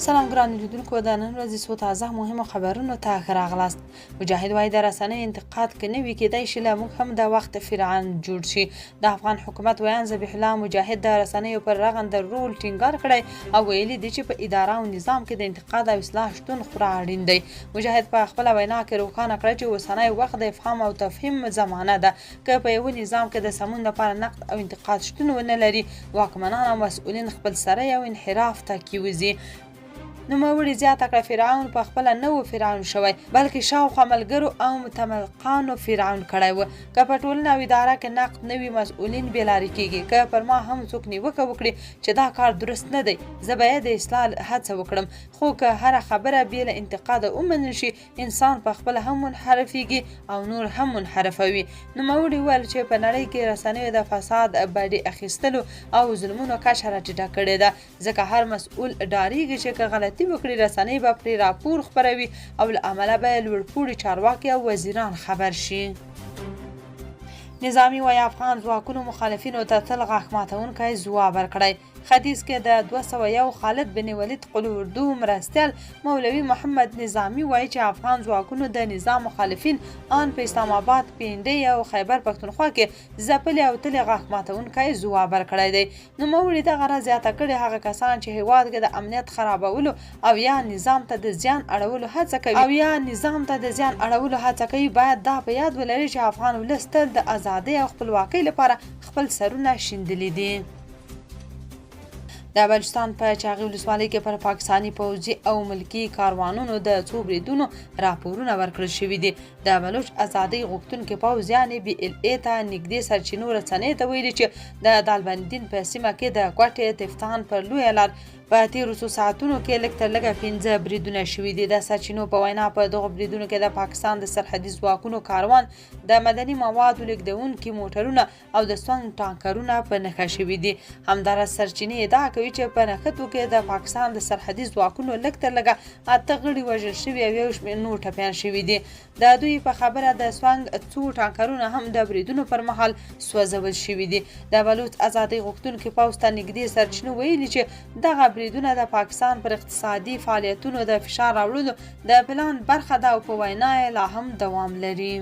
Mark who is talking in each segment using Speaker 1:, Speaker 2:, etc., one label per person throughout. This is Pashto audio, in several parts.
Speaker 1: سلام ګران لیدونکو، د نن ورځې څو تازه مهمو خبرونو ته ښه راغلاست. مجاهد وایي د رسنیو انتقاد که نه وي کیدای شي له موږ هم د وخت فرعون جوړ شي. د افغان حکومت ویان ذبیح الله مجاهد د رسنیو پر رغنده رول ټینګار کړی او ویلي دي چې په اداره او نظام کې د انتقاد او اصلاح شتون خورا اړین دی. مجاهد په خپله وینا کې روښانه کړی چې اوسنی وخت د افهام او تفهیم زمانه ده. که په یوه نظام کې د سمون لپاره نقد او انتقاد شتون ونه لري، واکمنان او مسؤلین خپل سره یو انحراف ته کیوځي. نوموړي زیاته کړه فرعون په خپله نه و فرعون شوی، بلکې شاوخوا ملګرو او متملقانو فرعون کړی و. که په ټولنه او اداره کې نقد نه وي، مسؤلین بېلارې کېږي. که پر ما هم څوک نیوکه وکړي چې دا کار درست نه دی، زه باید د اصلاح هڅه وکړم. خو که هره خبره بې له انتقاده ومنل شي، انسان په خپله هم منحرفېږي او نور هم منحرفوي. نوموړي وویل چې په نړۍ کې رسنیو د فساد، بډې اخیستلو او ظلمونو کچه راټیټه کړې ده، ځکه هر مسؤل ډارېږي چې که غلطي وکړي رسنۍ به پرې راپور خپروي او له امله به لوړپوړي چارواکي او وزیران خبر شي. نظامي وایي افغان ځواکونو مخالفینو ته تل غاښ ماتونکی ځواب ورکړی. ختیځ کې د 201 خالد بن ولید قلو اردو مرستیال مولوي محمد نظامي وایي چې افغان ځواکونو د نظام مخالفین آن په اسلام آباد، پینډۍ او خیبر پښتونخوا کې ځپلي او تل غاښ ماتونکی ځواب ورکړی دی. نوموړي دغه راز زیاته کړې هغه کسان چې هیواد کې د امنیت خرابولو او یا نظام ته د زیان اړولو هڅه کوي باید دا په یاد ولري چې افغان ولس تل د ازادۍ او خپلواکۍ لپاره خپل سرونه شیندلي دي. د بلوچستان په چاغي ولسوالۍ کې پر پاکستاني پوځي او ملکي کاروانونو د څو بریدونو راپورونه ورکړل شوي دي. د بلوچ ازادۍ غوښتونکي پوځ یعنې BLA ته نږدې سرچینو رسنیو ته ویلي چې د دالبندین په سیمه کې د کوټې تفتان پر لویه لار په تیرو څو ساعتونو کې لږ تر لږه 15 بریدونه شوي دي. د سرچینو په وینا په دغو بریدونو کې د پاکستان د سرحدي ځواکونو کاروان، د مدني موادو لیږدونکي موټرونه او د سونګ ټانکرونه په نښه شوي دي. همداراز سرچینې ادعا کوي چې په نښتو کې د پاکستان د سرحدي ځواکونو لږ تر لږه 8 غړي وژل شوي او 1 شمېر نور ټپیان شوي دي. د دوی په خبره د سونګ څو ټانکرونه هم د بریدونو پر مهال سوځول شوي دي. د بلوچ ازادۍ غوښتونکي پوځ ته نږدې سرچینو ویلي چې دغه بریدونه د پاکستان پر اقتصادي فعالیتونو د فشار راوړلو د پلان برخه ده او په وینا یې لا هم دوام لري.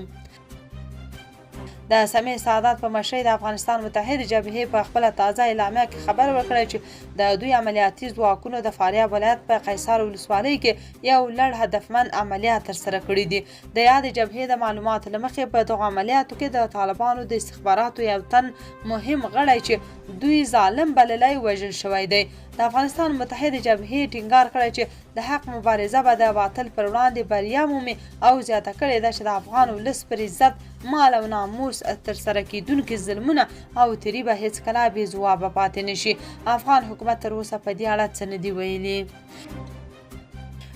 Speaker 1: د سمیع سعادت په مشرۍ د افغانستان متحدې جبهې په خپله تازه اعلامیه کې خبر ورکړی چې د دوی عملیاتي ځواکونو د فاریاب ولایت په قیصار ولسوالۍ کې یو لړ هدفمند عملیات ترسره کړي دي. د یادې جبهې د معلوماتو له مخې په دغو عملیاتو کې د طالبانو د استخباراتو یو تن مهم غړی چې دوی ظالم بللی وژل شوی دی. د افغانستان متحدې جبهې ټینګار کړی چې د حق مبارزه به د باطل پر وړاندې بریا مومي او زیاته کړې ده چې د افغان ولس پر عزت، مال او ناموس ترسره کیدونکي ظلمونه او تېري به هیڅکله بې ځوابه پاتې نشي. افغان حکومت تر اوسه په دې اړه څه نه دي ویلي.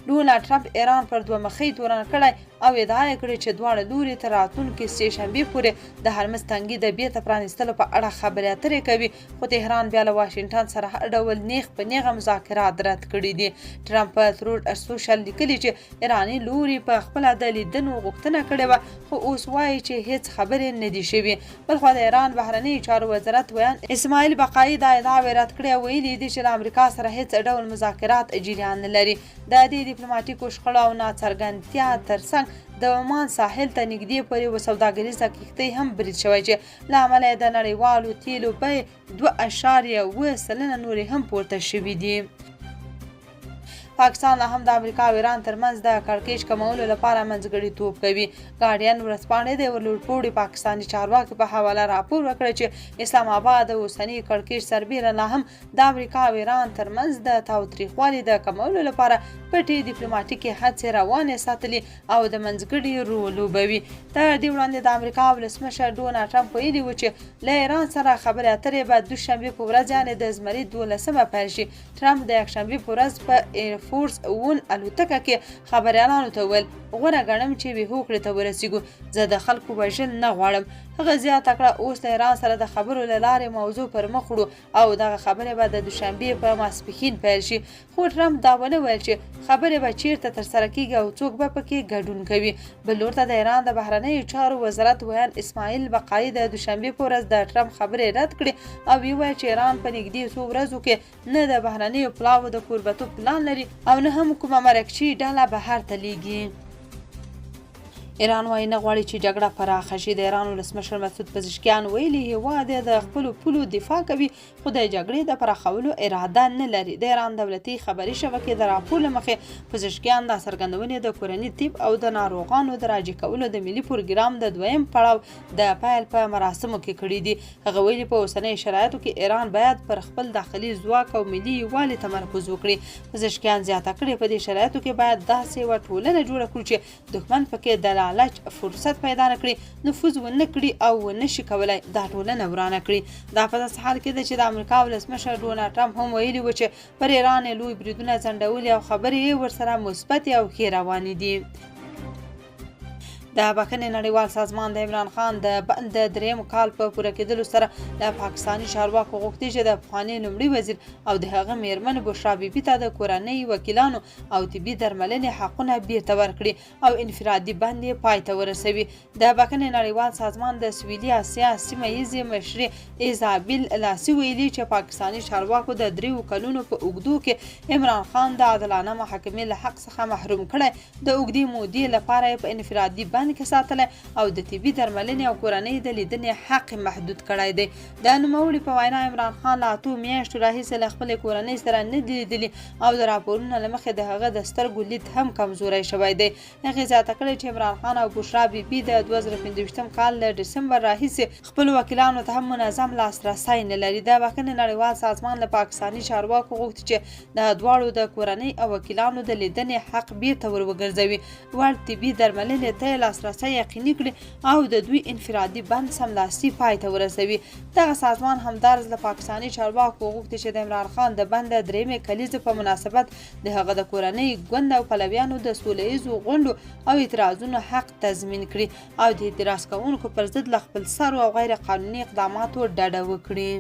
Speaker 1: ډونالډ ټرمپ ایران پر دوه مخی تورن کړی او ادعا یې کړې چې دواړه لوري تر راتلونکي سې شنبې پورې د هرمز تنګي د بیرته پرانیستلو په اړه خبرې اترې کوي، خو تهران بیا له واشنګټن سره هر ډول نیغ په نیغه مذاکرات رد کړي دي. ټرمپ په تروډ سوشل لیکلي چې ایراني لوري په خپله د لیدنو غوښتنه کړې وه، خو اوس وایي چې هیڅ خبرې نه دي شوي. بلخوا د ایران بهرنیو چارو وزارت ویان اسماعیل بقایي دا ادعاوې رد کړې او ویلي دي چې له امریکا سره هیڅ ډول مذاکرات جریان نه لري. د دې ډیپلوماټیکو شخړو او ناڅرګندتیا ترڅنګ د عمان ساحل ته نږدې پورې یوه سوداګریزه کښتۍ هم برید شوی چې له امله یې د نړیوالو تیلو بیې 2.7 نورې هم پورته شوي دي. پاکستان لا هم د امریکا او ایران ترمنځ د کړکېچ کمولو لپاره منځګړیتوب کوي. ګارډین ورځپاڼې د یوه لوړپوړي پاکستاني چارواکي په حواله راپور ورکړی چې اسلام آباد د اوسني کړکېچ سربیره لا هم د امریکا او ایران ترمنځ د تاوتریخوالي د کمولو لپاره پټې ډیپلوماټیکې هڅې روانې ساتلي او د منځګړي رول لوبوي. تر دې وړاندې د امریکا ولسمشر ډونالډ ټرمپ ویلي و چې له ایران سره خبرې اترې به دوشنبې په ورځ یعنې د زمري 12 پیل شي. ټرمپ د یکشنبې په ورځ په فورس 1 الوتکه کې خبریالانو ته وویل غوره ګڼم چې ویهوکړې ته ورسیږو، زه د خلکو وژل نه غواړم. هغه زیاته کړه اوس د ایران سره د خبرو له لارې موضوع پر مخ وړو او دغه خبرې به د دوشنبې په ماسپښین پیل شي. خو ټرمپ دا ونه ویل چې خبرې به چیرته ترسره کیږي او څوک به پکې ګډون کوي. بل لور ته د ایران د بهرنیو چارو وزارت ویان اسماعیل بقایي د دوشنبې په ورځ د ټرمپ خبرې رد کړې او ویل چې ایران په نږدې څو ورځو کې نه د بهرنیو پلاوو د کوربتوب پلان لري او نه هم کومه مرکچي ډله بهر ته لیږي. ایران وايي نه غواړي چې جګړه پراخه شي. د ایران ولسمشر مسعود پزشکیان ویلي هیواد د خپلو پولو دفاع کوي خو د جګړې د پراخولو اراده نه لري. د ایران دولتي خبري شبکې د راپور له مخې پزشکیان دا څرګندونې د کورني طب او د ناروغانو د راجع کولو د ملي پروګرام د دویم پړاو د پیل په مراسمو کې کړي دي. هغه ویلي په اوسنیو شرایطو کې ایران باید پر خپل داخلي ځواک او ملي یووالي تمرکز وکړي. پزشکیان زیاته کړي په دې شرایطو کې باید داسې یوه ټولنه جوړه کړو چې دښمن پکې د لالچ فرصت پیدا نه کړي، نفوذ ونه کړي او ونه شي کولای دا ټولنه ورانه کړي. دا په داسې حال کې ده چې د امریکا ولسمشر ډونالډ ټرمپ هم ویلي و چې پر ایران یې لوی بریدونه ځنډولي او خبرې یې ورسره مثبتې او ښې روانې دي. د بخښنې نړیوال سازمان د عمران خان د دریم کال په پوره کېدلو سره د پاکستاني چارواکو غوښتي چې د پخواني لومړي وزیر او د هغه میرمن بشرا بیبي ته د کورنۍ وکیلانو او طبي درملنې حقونه بیرته ورکړي او انفرادي بند یې پای ته ورسوي. د بخښنې نړیوال سازمان د سویلي اسیا سیمه ییزې مشرې ایزابل لاسي ویلي چې پاکستاني چارواکو د 3 کلونو په اوږدو کې عمران خان د عادلانه محاکمې له حق څخه محروم کړی، د اوږدې مودې لپاره یې په انفرادي بند کې ساتلی او د طبي درملنې او کورنۍ د لیدنې حق محدود کړی دی. د نوموړي په وینا عمران خان له 8 میاشتو راهیسې له خپلې کورنۍ سره نه دی لیدلي او د راپورونو له مخې د هغه د سترګو لید هم کمزوری شوی دی. هغې زیاته کړې چې عمران خان او بشرا بیبي د 2015 کال له ډسمبر راهیسې خپلو وکیلانو ته هم منظم لاسرسی نه لري. د بخښنې نړیوال سازمان له پاکستاني چارواکو غوښتي چې د دواړو د کورنۍ او وکیلانو د لیدنې حق بیرته ور وګرځوي، وړ طبي درملنې ته لاسرسی یقیني کړي او د دوی انفرادي بند سملاسي پای ته ورسوي. دغه سازمان همدارس له پاکستاني چارواکو غوښتي چې د عمران خان د بند د 3مې کلیزې په مناسبت د هغه د کورنۍ ګوند او پلویانو د سوله ییزو غونډو او اعتراضونو حق تضمین کړي او د اعتراض کوونکو پر ضد له خپل سرو او غیر قانوني اقداماتو ډډه وکړي.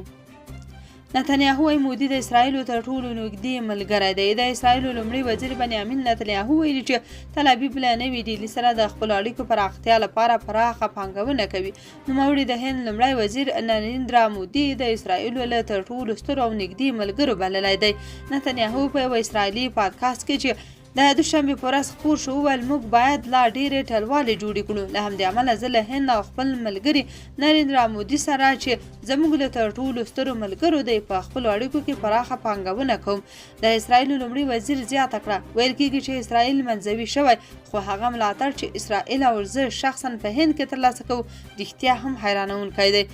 Speaker 1: نتنیاهو وايي مودي د اسرایلو تر ټولو نږدې ملګری دی. د اسرایلو لومړي وزیر بنیامین نتنیاهو ویلي چې تل ابیب له نوې ډیلي سره د خپلو اړیکو پراختیا لپاره پراخه پانګونه کوي. نوموړي د هند لومړی وزیر نریندرا مودي د اسرایلو له تر ټولو سترو او نږدې ملګرو بللی دی. نتنیاهو په یوه اسرایلي پادکاسټ کې چې د دوشنبې په ورځ خپور شو وویل موږ باید لا ډېرې ټلوالې جوړې کړو. له همدې امله زه له هند او خپل ملګري نریندرا مودي سره چې زموږ له تر ټولو سترو ملګرو دی په خپلو اړیکو کې پراخه پانګونه کوم. د اسرایلو لومړي وزیر زیاته کړه ویل کېږي چې اسرایل منځوي شوی خو هغه ملاتړ چې اسرایل او زه شخصا په هند کې ترلاسه کوو رښتیا هم حیرانونکی دی.